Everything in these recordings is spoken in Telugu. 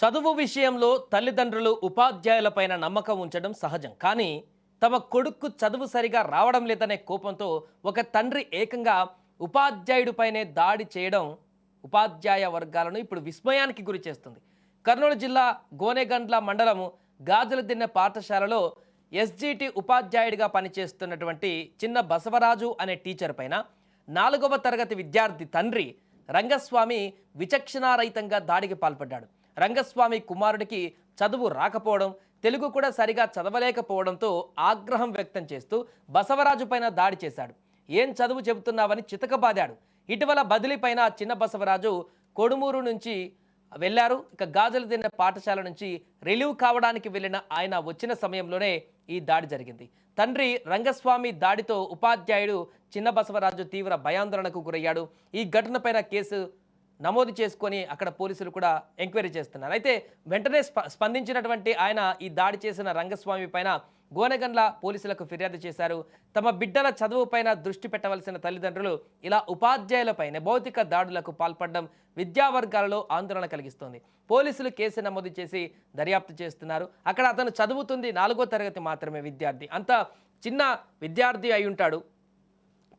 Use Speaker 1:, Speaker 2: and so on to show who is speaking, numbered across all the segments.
Speaker 1: చదువు విషయంలో తల్లిదండ్రులు ఉపాధ్యాయులపైన నమ్మకం ఉంచడం సహజం. కానీ తమ కొడుకు చదువు సరిగా రావడం లేదనే కోపంతో ఒక తండ్రి ఏకంగా ఉపాధ్యాయుడిపైనే దాడి చేయడం ఉపాధ్యాయ వర్గాలను ఇప్పుడు విస్మయానికి గురి చేస్తుంది. కర్నూలు జిల్లా గోనెగండ్ల మండలం గాజులదిన్నె పాఠశాలలో ఎస్జిటి ఉపాధ్యాయుడిగా పనిచేస్తున్నటువంటి చిన్న బసవరాజు అనే టీచర్ పైన 4వ తరగతి విద్యార్థి తండ్రి రంగస్వామి విచక్షణారహితంగా దాడికి పాల్పడ్డాడు. రంగస్వామి కుమారుడికి చదువు రాకపోవడం, తెలుగు కూడా సరిగా చదవలేకపోవడంతో ఆగ్రహం వ్యక్తం చేస్తూ బసవరాజు పైన దాడి చేశాడు. ఏం చదువు చెబుతున్నావని చితకబాదాడు. ఇటీవల బదిలీ పైన చిన్న బసవరాజు కొడుమూరు నుంచి వెళ్లారు. ఇక గాజులదిన్నె పాఠశాల నుంచి రిలీవ్ కావడానికి వెళ్ళిన ఆయన వచ్చిన సమయంలోనే ఈ దాడి జరిగింది. తండ్రి రంగస్వామి దాడితో ఉపాధ్యాయుడు చిన్న బసవరాజు తీవ్ర భయాందోళనకు గురయ్యాడు. ఈ ఘటనపైన కేసు నమోదు చేసుకొని అక్కడ పోలీసులు కూడా ఎంక్వైరీ చేస్తున్నారు. అయితే వెంటనే స్పందించినటువంటి ఆయన ఈ దాడి చేసిన రంగస్వామి పైన గోనెగండ్ల పోలీసులకు ఫిర్యాదు చేశారు. తమ బిడ్డల చదువు పైన దృష్టి పెట్టవలసిన తల్లిదండ్రులు ఇలా ఉపాధ్యాయులపైన భౌతిక దాడులకు పాల్పడడం విద్యావర్గాలలో ఆందోళన కలిగిస్తోంది. పోలీసులు కేసు నమోదు చేసి దర్యాప్తు చేస్తున్నారు. అక్కడ అతను చదువుతుంది 4వ తరగతి మాత్రమే విద్యార్థి. అంత చిన్న విద్యార్థి అయి ఉంటాడు,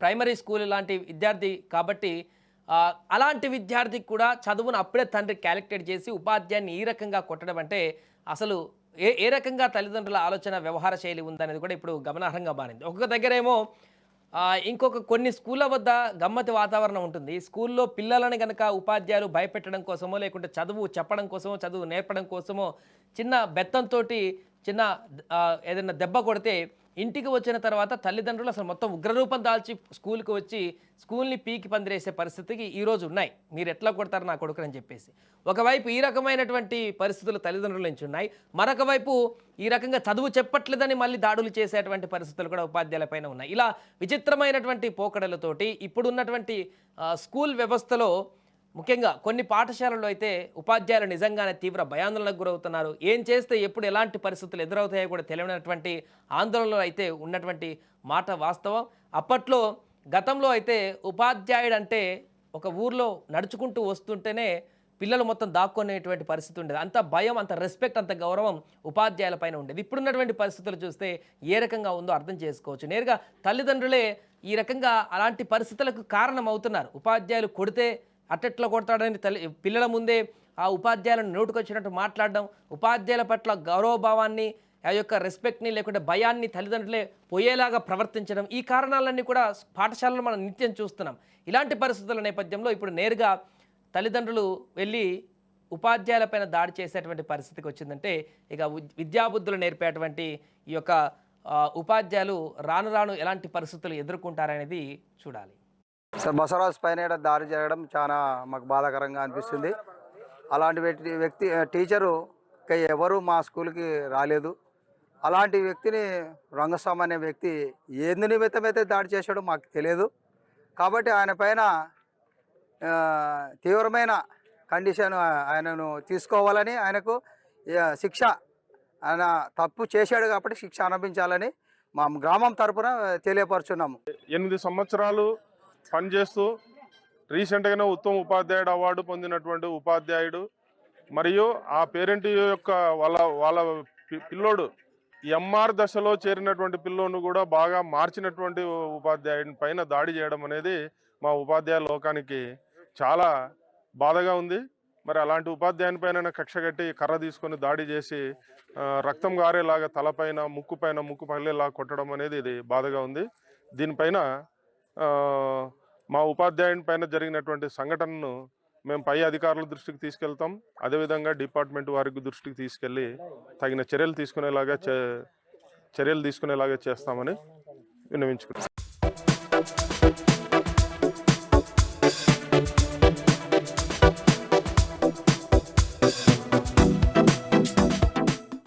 Speaker 1: ప్రైమరీ స్కూల్ లాంటి విద్యార్థి కాబట్టి అలాంటి విద్యార్థికి కూడా చదువును అప్పుడే తండ్రి క్యాలిక్యులేట్ చేసి ఉపాధ్యాయుని ఈ రకంగా కొట్టడం అంటే అసలు ఏ రకంగా తల్లిదండ్రుల ఆలోచన వ్యవహార శైలి ఉందనేది కూడా ఇప్పుడు గమనార్హంగా మారింది. ఒక్కొక్క దగ్గరేమో ఇంకొక కొన్ని స్కూళ్ళ వద్ద గమ్మతి వాతావరణం ఉంటుంది. స్కూల్లో పిల్లలను కనుక ఉపాధ్యాయులు భయపెట్టడం కోసమో, లేకుంటే చదువు చెప్పడం కోసమో, చదువు నేర్పడం కోసమో చిన్న బెత్తంతో చిన్న ఏదైనా దెబ్బ కొడితే ఇంటికి వచ్చిన తర్వాత తల్లిదండ్రులు అసలు మొత్తం ఉగ్రరూపం దాల్చి స్కూల్కి వచ్చి స్కూల్ని పీకి పందిరేసే పరిస్థితికి ఈరోజు ఉన్నాయి. మీరు ఎట్లా కొడతారు నా కొడుకుని చెప్పేసి. ఒకవైపు ఈ రకమైనటువంటి పరిస్థితులు తల్లిదండ్రుల నుంచి ఉన్నాయి, మరొక వైపు ఈ రకంగా చదువు చెప్పట్లేదని మళ్ళీ దాడులు చేసేటువంటి పరిస్థితులు కూడా ఉపాధ్యాయులపైన ఉన్నాయి. ఇలా విచిత్రమైనటువంటి పోకడలతోటి ఇప్పుడున్నటువంటి స్కూల్ వ్యవస్థలో ముఖ్యంగా కొన్ని పాఠశాలల్లో అయితే ఉపాధ్యాయులు నిజంగానే తీవ్ర భయాందోళనకు గురవుతున్నారు. ఏం చేస్తే ఎప్పుడు ఎలాంటి పరిస్థితులు ఎదురవుతాయో కూడా తెలియనటువంటి ఆందోళనలో అయితే ఉన్నటువంటి మాట వాస్తవం. అప్పట్లో గతంలో అయితే ఉపాధ్యాయుడు అంటే ఒక ఊర్లో నడుచుకుంటూ వస్తుంటేనే పిల్లలు మొత్తం దాక్కునేటువంటి పరిస్థితి ఉండేది. అంత భయం, అంత రెస్పెక్ట్, అంత గౌరవం ఉపాధ్యాయుల పైన ఉండేది. ఇప్పుడున్నటువంటి పరిస్థితులు చూస్తే ఏ రకంగా ఉందో అర్థం చేసుకోవచ్చు. నేరుగా తల్లిదండ్రులే ఈ రకంగా అలాంటి పరిస్థితులకు కారణం అవుతున్నారు. ఉపాధ్యాయులు కొడితే అట్టెట్లా కొడతాడని పిల్లల ముందే ఆ ఉపాధ్యాయులను నోటుకొచ్చినట్టు మాట్లాడడం, ఉపాధ్యాయుల పట్ల గౌరవభావాన్ని, ఆ యొక్క రెస్పెక్ట్ని లేకుంటే భయాన్ని తల్లిదండ్రులే పోయేలాగా ప్రవర్తించడం, ఈ కారణాలన్నీ కూడా పాఠశాలలో మనం నిత్యం చూస్తున్నాం. ఇలాంటి పరిస్థితుల నేపథ్యంలో ఇప్పుడు నేరుగా తల్లిదండ్రులు వెళ్ళి ఉపాధ్యాయులపైన దాడి చేసేటువంటి పరిస్థితికి వచ్చిందంటే ఇక విద్యాబుద్ధులు నేర్పేటువంటి ఈ యొక్క ఉపాధ్యాయులు రాను రాను ఎలాంటి పరిస్థితులు ఎదుర్కొంటారనేది చూడాలి.
Speaker 2: సార్, బసవరాజు పైన దాడి చేయడం చాలా మాకు బాధాకరంగా అనిపిస్తుంది. అలాంటి వ్యక్తి టీచరు ఎవరు మా స్కూల్కి రాలేదు. అలాంటి వ్యక్తిని రంగస్వామి అనే వ్యక్తి ఎందు నిమిత్తమైతే దాడి చేశాడో మాకు తెలియదు. కాబట్టి ఆయన పైన తీవ్రమైన కండిషన్ ఆయనను తీసుకోవాలని, ఆయనకు శిక్ష, ఆయన తప్పు చేశాడు కాబట్టి శిక్ష అనుభవించాలని మా గ్రామం తరపున తెలియపరుచున్నాము.
Speaker 3: 8 సంవత్సరాలు పనిచేస్తూ రీసెంట్గానే ఉత్తమ ఉపాధ్యాయుడు అవార్డు పొందినటువంటి ఉపాధ్యాయుడు మరియు ఆ పేరెంట్ యొక్క వాళ్ళ పిల్లోడు ఎంఆర్ దశలో చేరినటువంటి పిల్లోను కూడా బాగా మార్చినటువంటి ఉపాధ్యాయుడి పైన దాడి చేయడం అనేది మా ఉపాధ్యాయ లోకానికి చాలా బాధగా ఉంది. మరి అలాంటి ఉపాధ్యాయుని పైన కక్ష కట్టి కర్ర తీసుకొని దాడి చేసి రక్తం గారేలాగా తలపైన ముక్కు పగిలేలాగా కొట్టడం అనేది ఇది బాధగా ఉంది. దీనిపైన మా ఉపాధ్యాయుని పైన జరిగినటువంటి సంఘటనను మేము పై అధికారుల దృష్టికి తీసుకెళ్తాం. అదేవిధంగా డిపార్ట్మెంట్ వారికి దృష్టికి తీసుకెళ్ళి తగిన చర్యలు తీసుకునేలాగా చేస్తామని విన్నవించుకుంటాం.